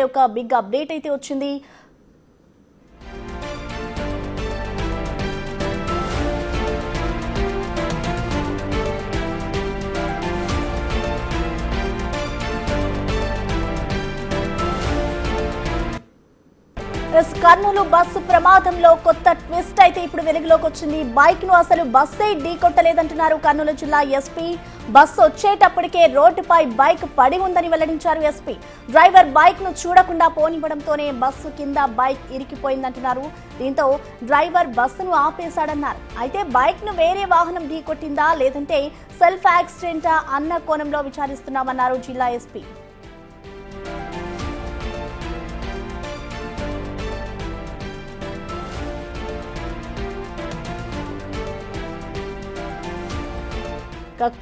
ఒక big update అయితే వచ్చింది. కర్నూలు బస్సు ప్రమాదంలో కొత్త ట్విస్ట్ అయితే ఇప్పుడు వెలుగులోకి వచ్చింది. బైక్ ను అసలు బస్సే ఢీకొట్టలేదంటున్నారు కర్నూలు జిల్లా ఎస్పీ. బస్సు వచ్చేటప్పటికే రోడ్డుపై బైక్ పడి ఉందని వెల్లడించారు ఎస్పీ. డ్రైవర్ బైక్ ను చూడకుండా పోనివ్వడంతోనే బస్సు కింద బైక్ ఇరికిపోయిందంటున్నారు. దీంతో డ్రైవర్ బస్సును ఆపేశాడన్నారు. అయితే బైక్ ను వేరే వాహనం ఢీకొట్టిందా లేదంటే సెల్ఫ్ యాక్సిడెంటా అన్న కోణంలో విచారిస్తున్నామన్నారు జిల్లా ఎస్పీ.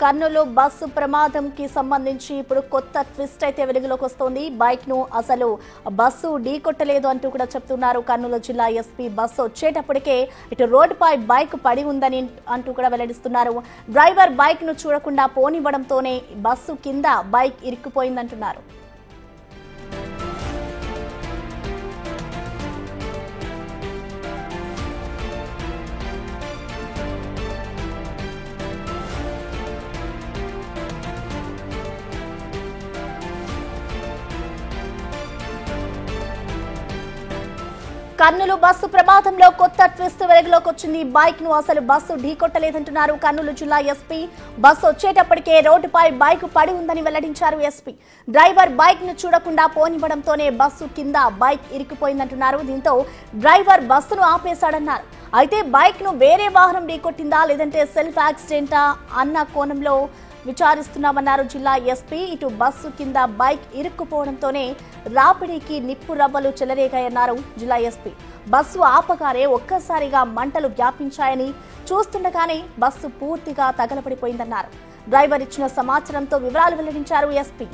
కర్నూలు బస్సు ప్రమాదం కి సంబంధించి ఇప్పుడు కొత్త ట్విస్ట్ అయితే వెలుగులోకి వస్తోంది. బైక్ ను అసలు బస్సు ఢీకొట్టలేదు అంటూ కూడా చెప్తున్నారు కర్నూలు జిల్లా ఎస్పీ. బస్సు వచ్చేటప్పటికే ఇటు రోడ్డుపై బైక్ పడి ఉందని అంటూ కూడా వెల్లడిస్తున్నారు. డ్రైవర్ బైక్ ను చూడకుండా పోనివ్వడంతోనే బస్సు కింద బైక్ ఇరుక్కుపోయిందంటున్నారు. కర్నూలు బస్సు ప్రమాదంలో కొత్త ట్విస్ట్ వెలుగులోకి వచ్చింది. బైక్ ను అసలు బస్సు ఢీకొట్టలేదంటున్నారు కర్నూలు జిల్లా ఎస్పీ. బస్సు వచ్చేటప్పటికే రోడ్డుపై బైక్ పడి ఉందని వెల్లడించారు ఎస్పీ. డ్రైవర్ బైక్ ను చూడకుండా పోనివ్వడంతోనే బస్సు కింద బైక్ ఇరికిపోయిందంటున్నారు. దీంతో డ్రైవర్ బస్సును ఆపేశాడన్నారు. అయితే బైక్ ను వేరే వాహనం ఢీకొట్టిందా లేదంటే సెల్ఫ్ యాక్సిడెంటా అన్న కోణంలో విచారిస్తున్నామన్నారు జిల్లా ఎస్పీ. ఇటు బస్సు కింద బైక్ ఇరుక్కుపోవడంతోనే రాపిడికి నిప్పు రవ్వలు చెలరేగాయన్నారు జిల్లా ఎస్పీ. బస్సు ఆపగానే ఒక్కసారిగా మంటలు వ్యాపించాయని, చూస్తుండగానే బస్సు పూర్తిగా తగలబడిపోయిందన్నారు. డ్రైవర్ ఇచ్చిన సమాచారంతో వివరాలు వెల్లడించారు ఎస్పీ.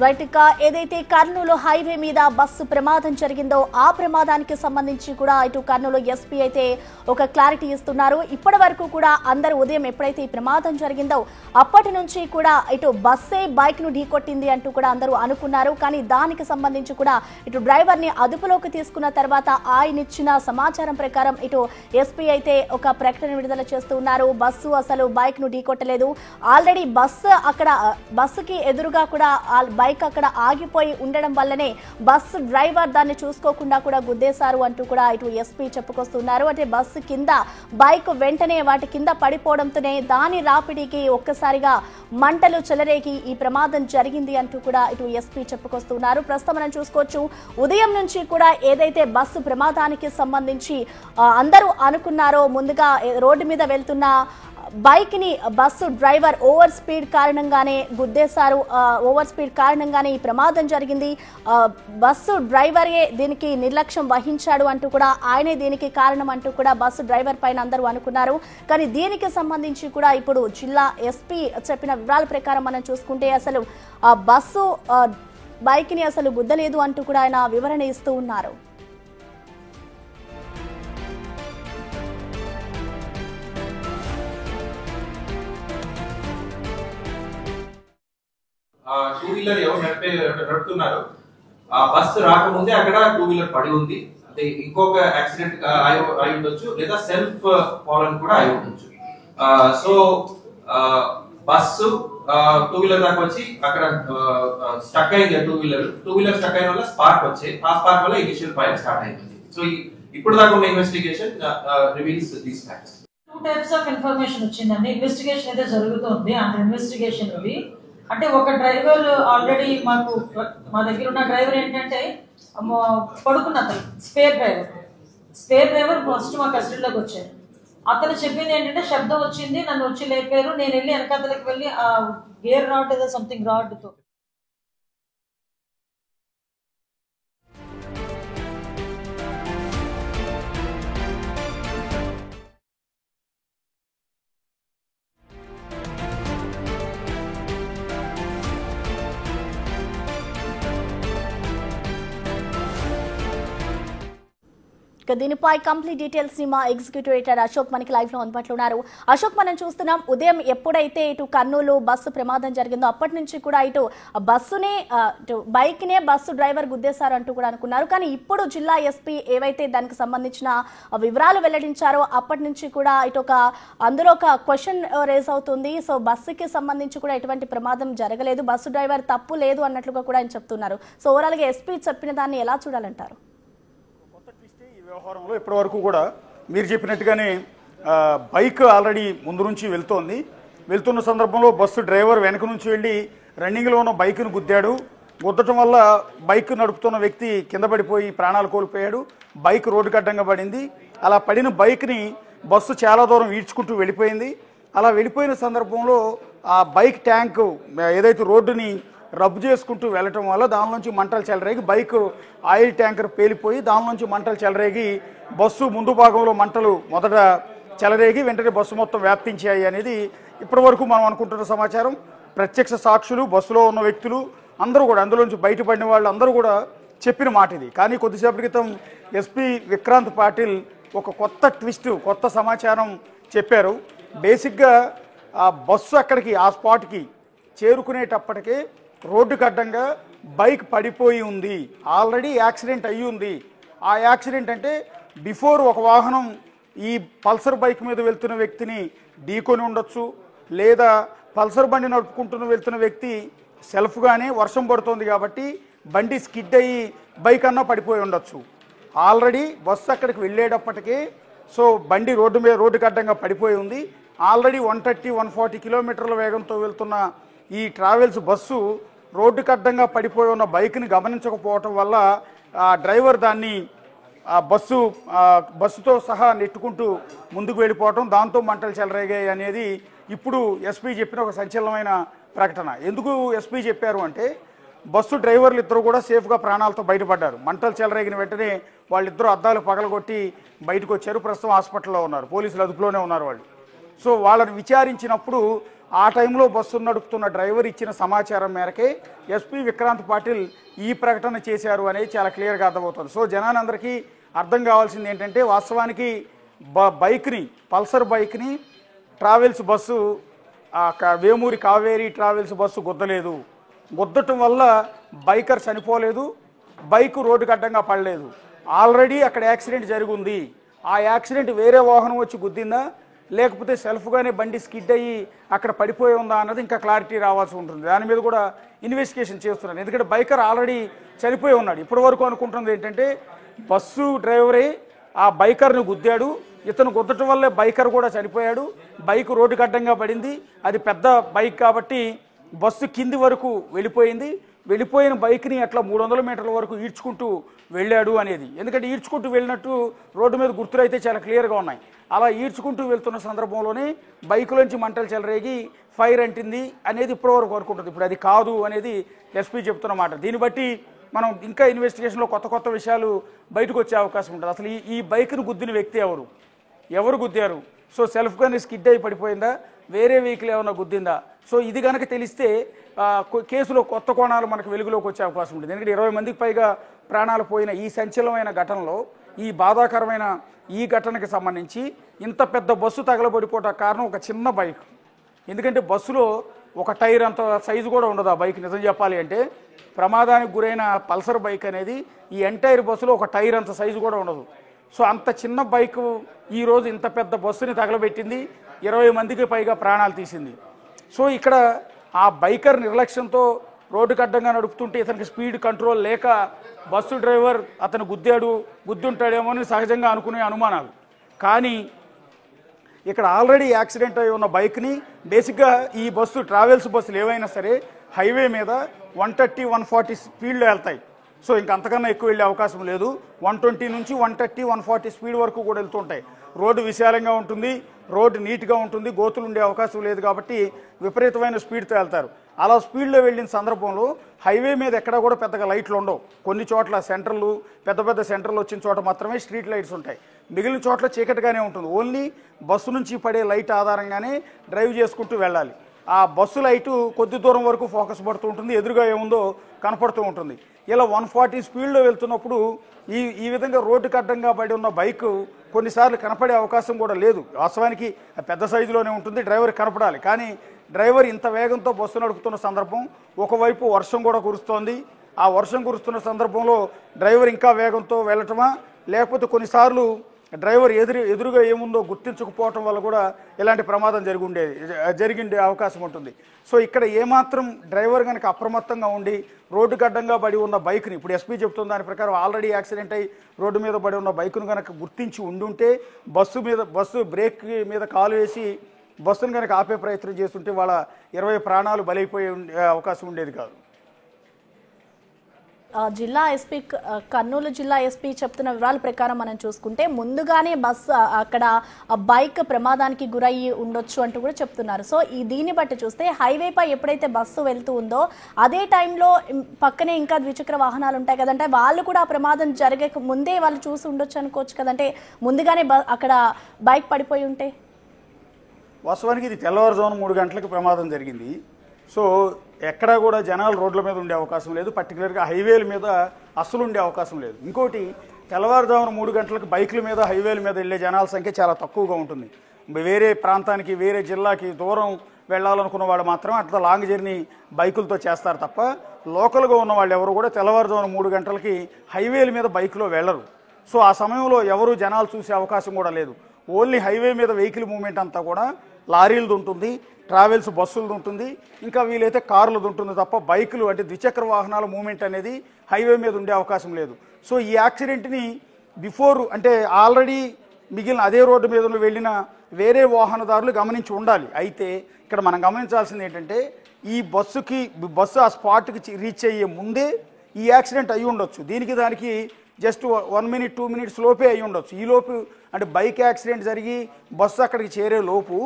రైట్, ఏదైతే కర్నూలు హైవే మీద బస్సు ప్రమాదం జరిగిందో ఆ ప్రమాదానికి సంబంధించి కూడా ఇటు కర్నూలు ఎస్పీ అయితే ఒక క్లారిటీ ఇస్తున్నారు. ఇప్పటి వరకు కూడా అందరూ ఉదయం ఎప్పుడైతే ఈ ప్రమాదం జరిగిందో అప్పటి నుంచి కూడా ఇటు బస్సే బైక్ ను ఢీకొట్టింది అంటూ కూడా అందరూ అనుకున్నారు. కానీ దానికి సంబంధించి కూడా ఇటు డ్రైవర్ ని అదుపులోకి తీసుకున్న తర్వాత ఆయన ఇచ్చిన సమాచారం ప్రకారం ఇటు ఎస్పీ అయితే ఒక ప్రకటన విడుదల చేస్తూ ఉన్నారు. బస్సు అసలు బైక్ ను ఢీకొట్టలేదు. ఆల్రెడీ బస్సుకి ఎదురుగా కూడా బైక్ అక్కడ ఆగిపోయి ఉండడం వల్లనే బస్సు డ్రైవర్ దాన్ని చూసుకోకుండా కూడా గుద్దేశారు అంటూ కూడా ఇటు ఎస్పీ చెప్పుకొస్తున్నారు. అంటే బస్సు కింద బైక్ వెంటనే వాటి కింద పడిపోవడంతోనే దాని రాపిడికి ఒక్కసారిగా మంటలు చెలరేగి ఈ ప్రమాదం జరిగింది అంటూ కూడా ఇటు ఎస్పీ చెప్పుకొస్తున్నారు. ప్రస్తుతం మనం చూసుకోవచ్చు, ఉదయం నుంచి కూడా ఏదైతే బస్సు ప్రమాదానికి సంబంధించి అందరూ అనుకున్నారో, ముందుగా రోడ్డు మీద వెళ్తున్న బైక్ ని బస్సు డ్రైవర్ ఓవర్ స్పీడ్ కారణంగానే గుద్దేశారు. ఓవర్ స్పీడ్ కారణంగానే ఈ ప్రమాదం జరిగింది. బస్సు డ్రైవరే దీనికి నిర్లక్ష్యం వహించాడు అంటూ కూడా, ఆయనే దీనికి కారణం అంటూ కూడా బస్సు డ్రైవర్ పైన అందరూ అనుకున్నారు. కానీ దీనికి సంబంధించి కూడా ఇప్పుడు జిల్లా ఎస్పీ చెప్పిన వివరాల ప్రకారం మనం చూసుకుంటే అసలు బస్సు బైక్ ని అసలు గుద్దలేదు అంటూ కూడా ఆయన వివరణ ఇస్తూ ఉన్నారు. టూ వీలర్ ఎవరు నడుపుతున్నారు, ఆ బస్సు రాకముందే అక్కడ టూ వీలర్ పడి ఉంది. అంటే ఇంకొక యాక్సిడెంట్ అయి ఉండొచ్చు, లేదా సెల్ఫ్ ఫాలన్ కూడా అయి ఉండొచ్చు. సో బస్సు టూ వీలర్ దాకా వచ్చి అక్కడ స్టక్ అయింది. టూ వీలర్ స్టక్ అయిన వల్ల స్పార్క్ వచ్చాయి. ఆ స్పార్క్ వల్ల ఇనిషియల్ ఫైర్ స్టార్ట్ అయింది. సో ఇప్పుడు దాకా ఉన్న investigation reveals these facts. Two types of information వచ్చిందండి. ఇన్వెస్టిగేషన్ అయితే జరుగుతుంది. అండర్ ఇన్వెస్టిగేషన్ ఉంది. అంటే ఒక డ్రైవర్ ఆల్రెడీ మా దగ్గర ఉన్న డ్రైవర్ ఏంటంటే పడుకున్న స్పేర్ డ్రైవర్ ఫస్ట్ మా కస్టడీలోకి వచ్చారు. అతను చెప్పింది ఏంటంటే శబ్దం వచ్చింది, నన్ను వచ్చి లేపారు, నేను వెళ్ళి వెనకాతలకి వెళ్ళి ఆ గేర్ రాడ్ ఏదో సంథింగ్ రాడ్తో ఇక దీనిపై కంప్లీట్ డీటెయిల్స్ ని మా ఎగ్జిక్యూటివ్ ఎడిటర్ అశోక్ మనకి లైవ్ లో అందుబాటులో ఉన్నారు. అశోక్, మనం చూస్తున్నాం ఉదయం ఎప్పుడైతే ఇటు కర్నూలు బస్సు ప్రమాదం జరిగిందో అప్పటి నుంచి కూడా ఇటు బైక్ నే బస్సు డ్రైవర్ గుద్దేశారంటూ కూడా అనుకున్నారు. కానీ ఇప్పుడు జిల్లా ఎస్పీ ఏవైతే దానికి సంబంధించిన వివరాలు వెల్లడించారో అప్పటి నుంచి కూడా ఇటు అందులో ఒక క్వశ్చన్ రేజ్ అవుతుంది. సో బస్సుకి సంబంధించి కూడా ఎటువంటి ప్రమాదం జరగలేదు, బస్సు డ్రైవర్ తప్పు లేదు అన్నట్లుగా కూడా ఆయన చెప్తున్నారు. సో ఓవరాల్ గా ఎస్పీ చెప్పిన దాన్ని ఎలా చూడాలంటారు? వ్యవహారంలో ఇప్పటి వరకు కూడా మీరు చెప్పినట్టుగానే బైక్ ఆల్రెడీ ముందు నుంచి వెళ్తున్న సందర్భంలో బస్సు డ్రైవర్ వెనక నుంచి వెళ్ళి రన్నింగ్లో ఉన్న బైక్ను గుద్దటం వల్ల బైక్ నడుపుతున్న వ్యక్తి కింద పడిపోయి ప్రాణాలు కోల్పోయాడు. బైక్ రోడ్డుకు అడ్డంగా పడింది. అలా పడిన బైక్ని బస్సు చాలా దూరం ఈడ్చుకుంటూ వెళ్ళిపోయింది. అలా వెళ్ళిపోయిన సందర్భంలో ఆ బైక్ ట్యాంకు ఏదైతే రోడ్డుని రబ్ చేసుకుంటూ వెళ్ళటం వల్ల దాని నుంచి మంటలు చెలరేగి బైక్ ఆయిల్ ట్యాంకర్ పేలిపోయి దాని నుంచి మంటలు చెలరేగి బస్సు ముందు భాగంలో మంటలు మొదట చెలరేగి వెంటనే బస్సు మొత్తం వ్యాప్తించాయి అనేది ఇప్పటి వరకు మనం అనుకుంటున్న సమాచారం. ప్రత్యక్ష సాక్షులు, బస్సులో ఉన్న వ్యక్తులు అందరూ కూడా, అందులోంచి బయటపడిన వాళ్ళు అందరూ కూడా చెప్పిన మాట ఇది. కానీ కొద్దిసేపటి క్రితం ఎస్పీ విక్రాంత్ పాటిల్ ఒక కొత్త ట్విస్ట్, కొత్త సమాచారం చెప్పారు. బేసిక్గా ఆ బస్సు అక్కడికి ఆ స్పాట్కి చేరుకునేటప్పటికే రోడ్డుకు అడ్డంగా బైక్ పడిపోయి ఉంది, ఆల్రెడీ యాక్సిడెంట్ అయ్యి ఉంది. ఆ యాక్సిడెంట్ అంటే బిఫోర్ ఒక వాహనం ఈ పల్సర్ బైక్ మీద వెళ్తున్న వ్యక్తిని ఢీకొని ఉండొచ్చు, లేదా పల్సర్ బండి నడుపుకుంటూ వెళ్తున్న వ్యక్తి సెల్ఫ్గానే వర్షం పడుతుంది కాబట్టి బండి స్కిడ్ అయ్యి బైక్ అన్నా పడిపోయి ఉండొచ్చు. ఆల్రెడీ బస్సు అక్కడికి వెళ్ళేటప్పటికే సో బండి రోడ్డుకు అడ్డంగా పడిపోయి ఉంది. ఆల్రెడీ 130-140 కిలోమీటర్ల వేగంతో వెళ్తున్న ఈ ట్రావెల్స్ బస్సు రోడ్డుకు అడ్డంగా పడిపోయి ఉన్న బైక్ని గమనించకపోవటం వల్ల డ్రైవర్ దాన్ని బస్సుతో సహా నెట్టుకుంటూ ముందుకు వెళ్ళిపోవటం, దాంతో మంటలు చెలరేగాయి అనేది ఇప్పుడు ఎస్పీ చెప్పిన ఒక సంచలనమైన ప్రకటన. ఎందుకు ఎస్పీ చెప్పారు అంటే బస్సు డ్రైవర్లు ఇద్దరు కూడా సేఫ్గా ప్రాణాలతో బయటపడ్డారు. మంటలు చెలరేగిన వెంటనే వాళ్ళిద్దరూ అద్దాలు పగలగొట్టి బయటకు వచ్చారు. ప్రస్తుతం హాస్పిటల్లో ఉన్నారు, పోలీసులు అదుపులోనే ఉన్నారు వాళ్ళు. సో వాళ్ళని విచారించినప్పుడు ఆ టైంలో బస్సు నడుపుతున్న డ్రైవర్ ఇచ్చిన సమాచారం మేరకే ఎస్పీ విక్రాంత్ పాటిల్ ఈ ప్రకటన చేశారు అనేది చాలా క్లియర్గా అర్థమవుతుంది. సో జనానందరికీ అర్థం కావాల్సింది ఏంటంటే వాస్తవానికి పల్సర్ బైక్ని travels bus Vemuri Kaveri travels bus గుద్దటం వల్ల బైకర్ చనిపోలేదు, బైక్ రోడ్డుకు అడ్డంగా పడలేదు. ఆల్రెడీ అక్కడ యాక్సిడెంట్ జరిగింది. ఆ యాక్సిడెంట్ వేరే వాహనం వచ్చి గుద్దిందా లేకపోతే సెల్ఫ్గానే బండి స్కిడ్ అయ్యి అక్కడ పడిపోయి ఉందా అన్నది ఇంకా క్లారిటీ రావాల్సి ఉంటుంది. దాని మీద కూడా ఇన్వెస్టిగేషన్ చేస్తున్నారు. ఎందుకంటే బైకర్ ఆల్రెడీ చనిపోయి ఉన్నాడు. ఇప్పటి వరకు అనుకుంటుంది ఏంటంటే బస్సు డ్రైవరే ఆ బైకర్ను గుద్దాడు, ఇతను గుద్దటం వల్లే బైకర్ కూడా చనిపోయాడు, బైక్ రోడ్డుకు అడ్డంగా పడింది, అది పెద్ద బైక్ కాబట్టి బస్సు కింది వరకు వెళ్ళిపోయిన బైక్ని అట్లా 300 మీటర్ల వరకు ఈడ్చుకుంటూ వెళ్ళాడు అనేది. ఎందుకంటే ఈడ్చుకుంటూ వెళ్ళినట్టు రోడ్డు మీద గుర్తులు అయితే చాలా క్లియర్గా ఉన్నాయి. అలా ఈడ్చుకుంటూ వెళ్తున్న సందర్భంలోనే బైకులోంచి మంటలు చెలరేగి ఫైర్ అంటింది అనేది ఇప్పటివరకు అనుకుంటుంది. ఇప్పుడు అది కాదు అనేది ఎస్పీ చెప్తున్నమాట. దీన్ని బట్టి మనం ఇంకా ఇన్వెస్టిగేషన్లో కొత్త విషయాలు బయటకు వచ్చే అవకాశం ఉంటుంది. అసలు ఈ బైక్ను గుద్దిన వ్యక్తి ఎవరు గుద్దారు? సో సెల్ఫ్గానే స్కిడ్ అయి పడిపోయిందా, వేరే వెహికల్ ఏమైనా గుద్దిందా? సో ఇది కనుక తెలిస్తే కేసులో కొత్త కోణాలు మనకు వెలుగులోకి వచ్చే అవకాశం ఉంటుంది. ఎందుకంటే 20 మందికి పైగా ప్రాణాలు పోయిన ఈ సంచలనమైన ఘటనలో, ఈ బాధాకరమైన ఈ ఘటనకి సంబంధించి ఇంత పెద్ద బస్సు తగలబడిపోవడానికి కారణం ఒక చిన్న బైక్. ఎందుకంటే బస్సులో ఒక టైర్ అంత సైజు కూడా ఉండదు ఆ బైక్. నిజం చెప్పాలి అంటే ప్రమాదానికి గురైన పల్సర్ బైక్ అనేది ఈ ఎంటైర్ బస్సులో ఒక టైర్ అంత సైజు కూడా ఉండదు. సో అంత చిన్న బైక్ ఈరోజు ఇంత పెద్ద బస్సుని తగలబెట్టింది, 20 మందికి పైగా ప్రాణాలు తీసింది. సో ఇక్కడ ఆ బైకర్ నిర్లక్ష్యంతో రోడ్డుకు అడ్డంగా నడుపుతుంటే ఇతనికి స్పీడ్ కంట్రోల్ లేక బస్సు డ్రైవర్ అతను గుద్దుంటాడేమో అని సహజంగా అనుకునే అనుమానాలు. కానీ ఇక్కడ ఆల్రెడీ యాక్సిడెంట్ అయి ఉన్న బైక్ని బేసిక్గా ఈ ట్రావెల్స్ బస్సులు ఏవైనా సరే హైవే మీద 130-140 స్పీడ్లో వెళ్తాయి. సో ఇంక అంతకన్నా ఎక్కువ వెళ్ళే అవకాశం లేదు. 120 నుంచి 130-140 స్పీడ్ వరకు కూడా వెళ్తుంటాయి. రోడ్డు విశాలంగా ఉంటుంది, రోడ్డు నీట్గా ఉంటుంది, గోతులు ఉండే అవకాశం లేదు కాబట్టి విపరీతమైన స్పీడ్తో వెళ్తారు. అలా స్పీడ్లో వెళ్ళిన సందర్భంలో హైవే మీద ఎక్కడా కూడా పెద్దగా లైట్లు ఉండవు. కొన్ని చోట్ల పెద్ద సెంటర్లు వచ్చిన చోట మాత్రమే స్ట్రీట్ లైట్స్ ఉంటాయి. మిగిలిన చోట్ల చీకటిగానే ఉంటుంది. ఓన్లీ బస్సు నుంచి పడే లైట్ ఆధారంగానే డ్రైవ్ చేసుకుంటూ వెళ్ళాలి. ఆ బస్సు లైటు కొద్ది దూరం వరకు ఫోకస్ పడుతూ ఉంటుంది, ఎదురుగా ఏముందో కనపడుతూ ఉంటుంది. ఇలా 140 స్పీడ్లో వెళ్తున్నప్పుడు ఈ విధంగా రోడ్డుకి అడ్డంగా పడి ఉన్న బైక్ కొన్నిసార్లు కనపడే అవకాశం కూడా లేదు. వాస్తవానికి పెద్ద సైజులోనే ఉంటుంది, డ్రైవర్ కనపడాలి. కానీ డ్రైవర్ ఇంత వేగంతో బస్సు నడుపుతున్న సందర్భం, ఒకవైపు వర్షం కూడా కురుస్తోంది. ఆ వర్షం కురుస్తున్న సందర్భంలో డ్రైవర్ ఇంకా వేగంతో వెళ్ళటమా, లేకపోతే కొన్నిసార్లు డ్రైవర్ ఎదురుగా ఏముందో గుర్తించకపోవటం వల్ల కూడా ఇలాంటి ప్రమాదం జరిగిండే అవకాశం ఉంటుంది. సో ఇక్కడ ఏమాత్రం డ్రైవర్ కనుక అప్రమత్తంగా ఉండి రోడ్డుకు అడ్డంగా పడి ఉన్న బైక్ని, ఇప్పుడు ఎస్పీ చెప్తున్న దాని ప్రకారం ఆల్రెడీ యాక్సిడెంట్ అయ్యి రోడ్డు మీద పడి ఉన్న బైక్ను కనుక గుర్తించి ఉండుంటే బస్సు బ్రేక్ మీద కాలు వేసి బస్సును కనుక ఆపే ప్రయత్నం చేస్తుంటే వాళ్ళ 20 ప్రాణాలు బలైపోయే అవకాశం ఉండేది కాదు. జిల్లా ఎస్పీ కర్నూలు జిల్లా ఎస్పీ చెప్తున్న వివరాల ప్రకారం మనం చూసుకుంటే ముందుగానే బస్సు అక్కడ బైక్ ప్రమాదానికి గురయ్యి ఉండొచ్చు అంటూ కూడా చెప్తున్నారు. సో దీన్ని బట్టి చూస్తే హైవేపై ఎప్పుడైతే బస్సు వెళ్తూ ఉందో అదే టైంలో పక్కనే ఇంకా ద్విచక్ర వాహనాలు ఉంటాయి కదంటే వాళ్ళు కూడా ఆ ప్రమాదం జరగక ముందే వాళ్ళు చూసి ఉండొచ్చు అనుకోవచ్చు కదంటే ముందుగానే అక్కడ బైక్ పడిపోయి ఉంటే. వాస్తవానికి ఇది తెల్లవారుజామున 3 గంటలకు ప్రమాదం జరిగింది. సో ఎక్కడా కూడా జనాలు రోడ్ల మీద ఉండే అవకాశం లేదు, పర్టికులర్గా హైవేల మీద అస్సలు ఉండే అవకాశం లేదు. ఇంకోటి, తెల్లవారుజామున 3 గంటలకు బైకుల మీద హైవేల మీద వెళ్ళే జనాల సంఖ్య చాలా తక్కువగా ఉంటుంది. వేరే ప్రాంతానికి వేరే జిల్లాకి దూరం వెళ్ళాలనుకున్న వాళ్ళు మాత్రం అట్లా లాంగ్ జర్నీ బైకులతో చేస్తారు తప్ప లోకల్గా ఉన్న వాళ్ళు ఎవరు కూడా తెల్లవారుజామున 3 గంటలకి హైవేల మీద బైకులో వెళ్ళరు. సో ఆ సమయంలో ఎవరు జనాలు చూసే అవకాశం కూడా లేదు. ఓన్లీ హైవే మీద వెహికల్ మూవ్మెంట్ అంతా కూడా లారీలది ఉంటుంది, ట్రావెల్స్ బస్సులది ఉంటుంది, ఇంకా వీలైతే కార్లది ఉంటుంది తప్ప బైకులు అంటే ద్విచక్ర వాహనాల మూవ్మెంట్ అనేది హైవే మీద ఉండే అవకాశం లేదు. సో ఈ యాక్సిడెంట్ని బిఫోర్ అంటే ఆల్రెడీ మిగిలిన అదే రోడ్డు మీద వెళ్ళిన వేరే వాహనదారులు గమనించి ఉండాలి. అయితే ఇక్కడ మనం గమనించాల్సింది ఏంటంటే ఈ బస్సు ఆ స్పాట్కి రీచ్ అయ్యే ముందే ఈ యాక్సిడెంట్ అయి ఉండొచ్చు. దానికి జస్ట్ 1 మినిట్ 2 మినిట్స్ లోపే అయి ఉండొచ్చు. ఈ లోపు అంటే బైక్ యాక్సిడెంట్ జరిగి బస్సు అక్కడికి చేరే లోపు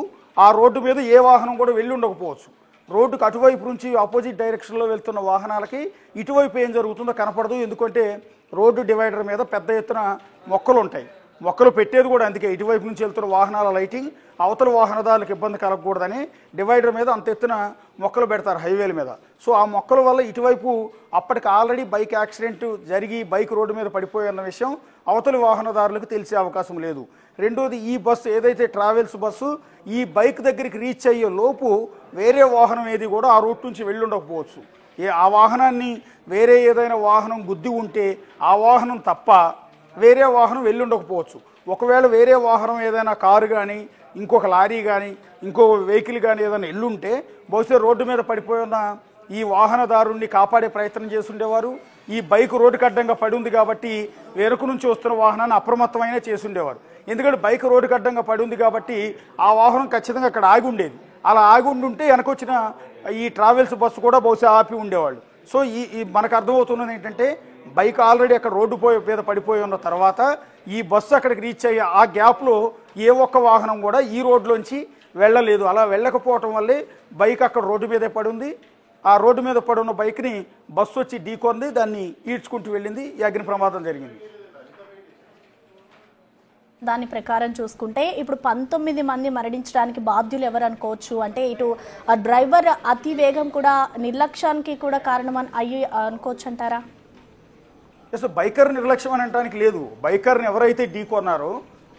ఆ రోడ్డు మీద ఏ వాహనం కూడా వెళ్ళి ఉండకపోవచ్చు. రోడ్డుకు అటువైపు నుంచి ఆపోజిట్ డైరెక్షన్లో వెళ్తున్న వాహనాలకి ఇటువైపు ఏం జరుగుతుందో కనపడదు. ఎందుకంటే రోడ్డు డివైడర్ మీద పెద్ద ఎత్తున మొక్కలు ఉంటాయి. మొక్కలు పెట్టేది కూడా అందుకే ఇటువైపు నుంచి వెళ్తున్న వాహనాల లైటింగ్ అవతల వాహనదారులకు ఇబ్బంది కలగకూడదని డివైడర్ మీద అంత ఎత్తున మొక్కలు పెడతారు హైవేల మీద. సో ఆ మొక్కల వల్ల ఇటువైపు అప్పటికి ఆల్రెడీ బైక్ యాక్సిడెంట్ జరిగి బైక్ రోడ్డు మీద పడిపోయన్న విషయం అవతలి వాహనదారులకు తెలిసే అవకాశం లేదు. రెండోది, ఈ బస్సు ఏదైతే ట్రావెల్స్ బస్సు ఈ బైక్ దగ్గరికి రీచ్ అయ్యే లోపు వేరే వాహనం ఏది కూడా ఆ రూట్ నుంచి వెళ్ళి ఉండకపోవచ్చు. ఆ వాహనాన్ని వేరే ఏదైనా వాహనం గుద్ది ఉంటే ఆ వాహనం తప్ప వేరే వాహనం వెళ్ళి ఉండకపోవచ్చు. ఒకవేళ వేరే వాహనం ఏదైనా కారు కానీ ఇంకొక లారీ కానీ ఇంకొక వెహికల్ కానీ ఏదైనా ఎల్లుంటే బహుశా రోడ్డు మీద పడిపోయి ఉన్న ఈ వాహనదారుణ్ణి కాపాడే ప్రయత్నం చేస్తుండేవారు. ఈ బైక్ రోడ్డుకి అడ్డంగా పడి ఉంది కాబట్టి వెనుక నుంచి వస్తున్న వాహనాన్ని అప్రమత్తమైన చేసుండేవారు. ఎందుకంటే బైక్ రోడ్డుకి అడ్డంగా పడి ఉంది కాబట్టి ఆ వాహనం ఖచ్చితంగా అక్కడ ఆగి ఉండేది. అలా ఆగి ఉండుంటే వెనకొచ్చిన ఈ ట్రావెల్స్ బస్సు కూడా బహుశా ఆపి ఉండేవాళ్ళు. సో ఈ మనకు అర్థమవుతున్నది ఏంటంటే బైక్ ఆల్రెడీ అక్కడ రోడ్డు మీద పడిపోయి ఉన్న తర్వాత ఈ బస్సు అక్కడికి రీచ్ అయ్యే ఆ గ్యాప్లో ఏ ఒక్క వాహనం కూడా ఈ రోడ్లోంచి వెళ్ళలేదు. అలా వెళ్ళకపోవటం వల్లే బైక్ అక్కడ రోడ్డు మీదే పడి ఉంది. ఆ రోడ్డు మీద పడి ఉన్న బైక్ని బస్సు వచ్చి ఢీకొంది, దాన్ని ఈడ్చుకుంటూ వెళ్ళింది, ఈ అగ్ని ప్రమాదం జరిగింది. దాని ప్రకారం చూసుకుంటే ఇప్పుడు 19 మంది మరణించడానికి బాధ్యులు ఎవరు అనుకోవచ్చు అంటే ఇటు డ్రైవర్ అతి వేగం కూడా నిర్లక్ష్యానికి కూడా కారణం అయ్యి అనుకోవచ్చు అంటారా? అసలు బైకర్ నిర్లక్ష్యం అని అనడానికి లేదు. బైకర్ని ఎవరైతే ఢీకొన్నారో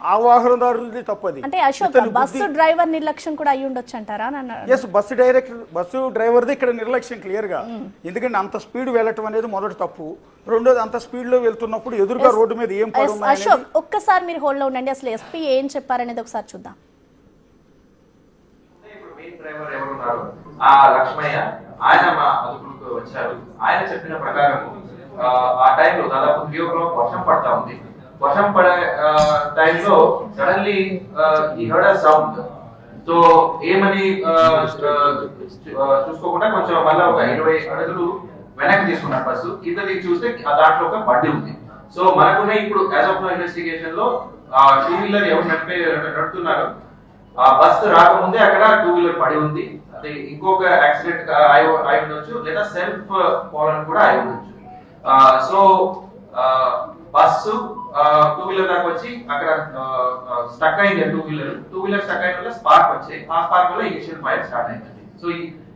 ఆ వాహనదారుది తప్పది. అంటే అశోక్ బస్సు డ్రైవర్ నిర్లక్ష్యం కూడా అయ్యి ఉండొచ్చు అంటారా? ఎస్, బస్సు డ్రైవర్ది ఇక్కడ నిర్లక్ష్యం క్లియర్గా. ఎందుకంటే అంత స్పీడ్ వెళ్ళటం అనేది మొదటి తప్పు. రెండోది, అంత స్పీడ్ లో వెళ్తున్నప్పుడు ఎదురుగా రోడ్డు మీద ఏం పడుతుంది. అశోక్ ఒక్కసారి మీరు హోల్డ్ లో ఉండండి, అసలు ఎస్పీ ఏం చెప్పారనేది ఒకసారి చూద్దాం. డ్రైవర్ ఎవరున్నారు ఆ లక్ష్మయ్య, ఆయన మా అదుపులకు వచ్చారు. ఆయన చెప్పిన ప్రకారం ఆ టైంలో దాదాపు 3 o'clock వర్షం పడతా ఉంది. వర్షం పడే టైంలో సడన్లీ ఈ హర్డ్ అ సౌండ్. సో ఏమని చూసుకోకుండా కొంచెం మళ్ళీ ఒక 20 అడుగులు వెనక్కి తీసుకున్నాడు బస్సు. కింద దిగి చూస్తే దాంట్లో ఒక బండి ఉంది. సో మనకున్న ఇప్పుడు యాజ్ ఆఫ్ నో ఇన్వెస్టిగేషన్ లో 2 వీలర్ ఎవరు నడుపుతున్నారు, ఆ బస్సు రాకముందే అక్కడ 2 వీలర్ పడి ఉంది. అది ఇంకొక యాక్సిడెంట్ అయి ఉండొచ్చు, లేదా సెల్ఫ్ ఫాలన్ కూడా అయి ఉండొచ్చు. సో బస్సు 2 వీలర్ దాకా వచ్చి అక్కడ స్టక్ అయింది. 2 వీలర్ స్టక్ అయిన వల్ల స్పార్క్ వచ్చాయి. ఆ స్పార్క్ వల్ల ఇనిషియల్ ఫైర్ స్టార్ట్ అయింది. సో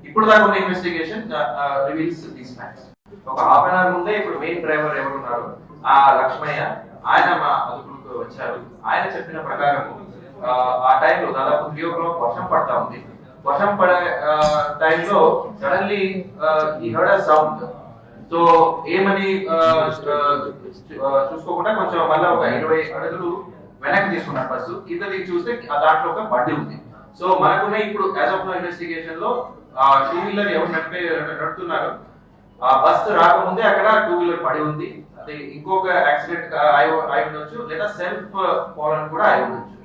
ఇప్పుడు దాకా ఉన్న ఇన్వెస్టిగేషన్ రివీల్స్ దీస్ ఫ్యాక్ట్స్. ఒక హాఫ్ అన్ అవర్ ముందే ఇప్పుడు మెయిన్ డ్రైవర్ ఎవరు ఉన్నారు ఆ లక్ష్మయ్య ఆయన మా అదుపులోకి వచ్చారు. ఆయన చెప్పిన ప్రకారం ఆ టైంలో దాదాపు 3 o'clock వర్షం పడతా ఉంది. వర్షం పడే టైంలో సడన్లీ ఈ హర్డ్ అ సౌండ్. సో ఏమని చూసుకోకుండా కొంచెం మళ్ళీ ఒక 20 అడుగులు వెనక్కి తీసుకున్నాడు బస్సు. కింద దిగి చూస్తే దాంట్లో ఒక బండి ఉంది. సో మనకున్న ఇప్పుడు యాజ్ ఆఫ్ నో ఇన్వెస్టిగేషన్ లో 2 వీలర్ ఎవరు నడుపుతున్నారు ఆ బస్సు రాకముందే అక్కడ 2 వీలర్ పడి ఉంది. అది ఇంకొక యాక్సిడెంట్ అయి ఉండొచ్చు లేదా సెల్ఫ్ ఫాలన్ కూడా అయి ఉండొచ్చు.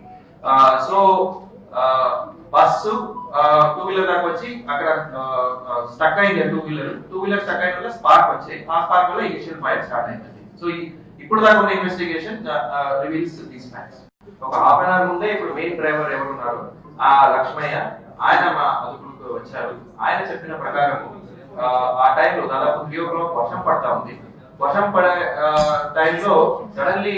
సో బస్సు 2 వీలర్ దాకా వచ్చి అక్కడ స్టక్ అయింది. 2 వీలర్ స్టక్ అయిన వల్ల స్పార్క్ వచ్చాయి. ఆ స్పార్క్ వల్ల ఇనిషియల్ ఫైర్ స్టార్ట్ అయింది. సో ఇప్పుడు దాకా ఉన్న ఇన్వెస్టిగేషన్ రివీల్స్ దీస్ ఫ్యాక్ట్స్. ఒక హాఫ్ అన్ అవర్ ముందే ఇప్పుడు మెయిన్ డ్రైవర్ ఎవరు ఉన్నారు ఆ లక్ష్మయ్య ఆయన మా అదుపులోకి వచ్చారు. ఆయన చెప్పిన ప్రకారం ఆ టైంలో దాదాపు 3 o'clock వర్షం పడతా ఉంది. వర్షం పడే టైంలో సడన్లీ